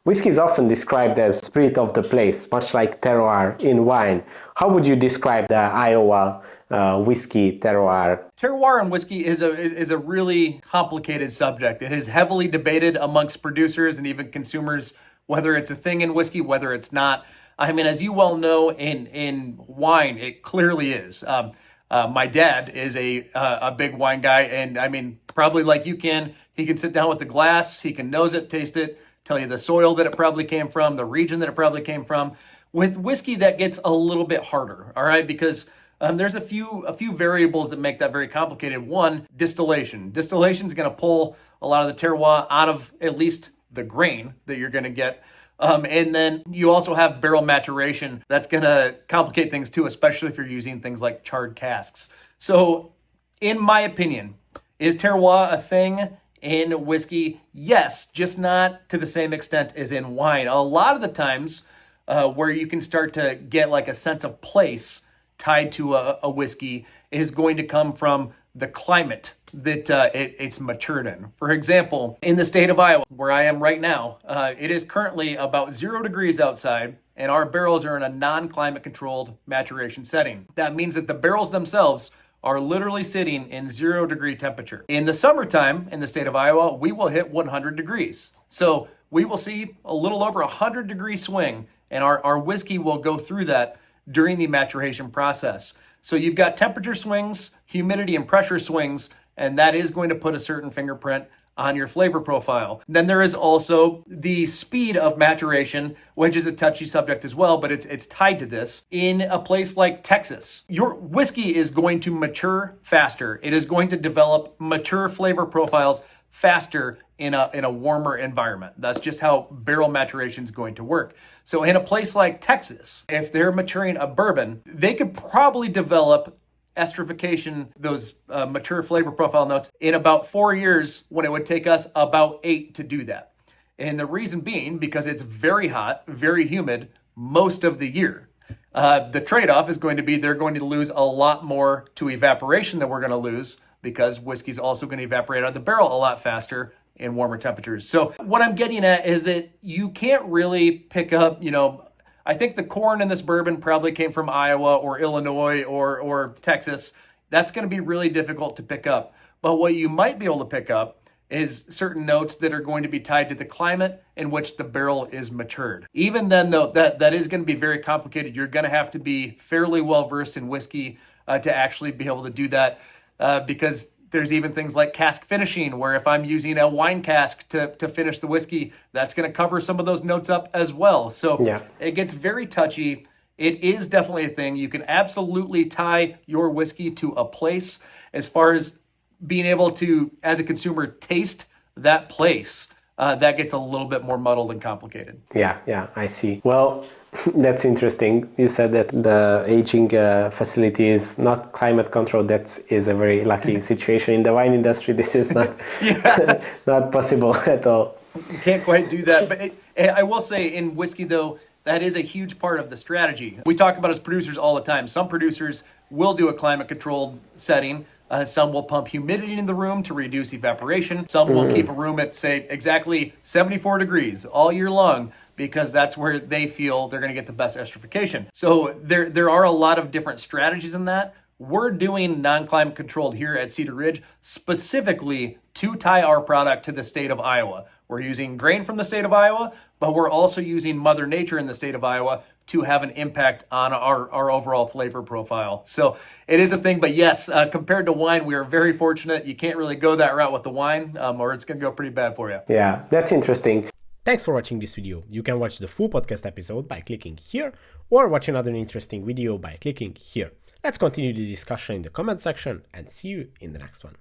Whiskey is often described as spirit of the place, much like terroir in wine. How would you describe the Iowa whiskey terroir? Terroir in whiskey is a really complicated subject. It is heavily debated amongst producers and even consumers, whether it's a thing in whiskey, whether it's not. I mean, as you well know, in wine, it clearly is. My dad is a big wine guy, and I mean, probably like you can, he can sit down with the glass, he can nose it, taste it, tell you the soil that it probably came from, the region that it probably came from. With whiskey, that gets a little bit harder, all right, because there's a few variables that make that very complicated. One, distillation. Distillation is going to pull a lot of the terroir out of at least the grain that you're going to get. And then you also have barrel maturation. That's going to complicate things too, especially if you're using things like charred casks. So, in my opinion, is terroir a thing in whiskey? Yes, just not to the same extent as in wine. A lot of the times where you can start to get like a sense of place tied to a whiskey is going to come from the climate that it's matured in. For example, in the state of Iowa, where I am right now, it is currently about 0 degrees outside, and our barrels are in a non-climate controlled maturation setting. That means that the barrels themselves are literally sitting in 0 degree temperature. In the summertime in the state of Iowa, we will hit 100 degrees. So we will see a little over 100 degree swing, and our whiskey will go through that during the maturation process. So you've got temperature swings, humidity and pressure swings, and that is going to put a certain fingerprint on your flavor profile. Then there is also the speed of maturation, which is a touchy subject as well, but it's tied to this. In a place like Texas, your whiskey is going to mature faster. It is going to develop mature flavor profiles faster in a warmer environment. That's just how barrel maturation is going to work. So in a place like Texas, if they're maturing a bourbon, they could probably develop esterification, those mature flavor profile notes, in about 4 years, when it would take us about 8 to do that. And the reason being, because it's very hot, very humid most of the year. The trade-off is going to be they're going to lose a lot more to evaporation than we're going to lose, because whiskey's also going to evaporate out of the barrel a lot faster in warmer temperatures. So what I'm getting at is that you can't really pick up, I think the corn in this bourbon probably came from Iowa or Illinois or Texas. That's going to be really difficult to pick up. But what you might be able to pick up is certain notes that are going to be tied to the climate in which the barrel is matured. Even then, though, that is going to be very complicated. You're going to have to be fairly well versed in whiskey to actually be able to do that, because there's even things like cask finishing, where if I'm using a wine cask to finish the whiskey, that's going to cover some of those notes up as well. So yeah, it gets very touchy. It is definitely a thing. You can absolutely tie your whiskey to a place. As far as being able to, as a consumer, taste that place, that gets a little bit more muddled and complicated. Yeah, I see. Well, that's interesting. You said that the aging facility is not climate controlled. That is a very lucky situation in the wine industry. This is not not possible at all. You can't quite do that. But I will say, in whiskey, though, that is a huge part of the strategy. We talk about as producers all the time. Some producers will do a climate controlled setting. Some will pump humidity in the room to reduce evaporation. Some will keep a room at, say, exactly 74 degrees all year long, because that's where they feel they're going to get the best esterification. So there are a lot of different strategies in that. We're doing non-climate controlled here at Cedar Ridge specifically to tie our product to the state of Iowa. We're using grain from the state of Iowa, but we're also using Mother Nature in the state of Iowa to have an impact on our overall flavor profile. So it is a thing, but yes, compared to wine, we are very fortunate. You can't really go that route with the wine, or it's going to go pretty bad for you. Yeah, that's interesting. Thanks for watching this video. You can watch the full podcast episode by clicking here, or watch another interesting video by clicking here. Let's continue the discussion in the comment section, and see you in the next one.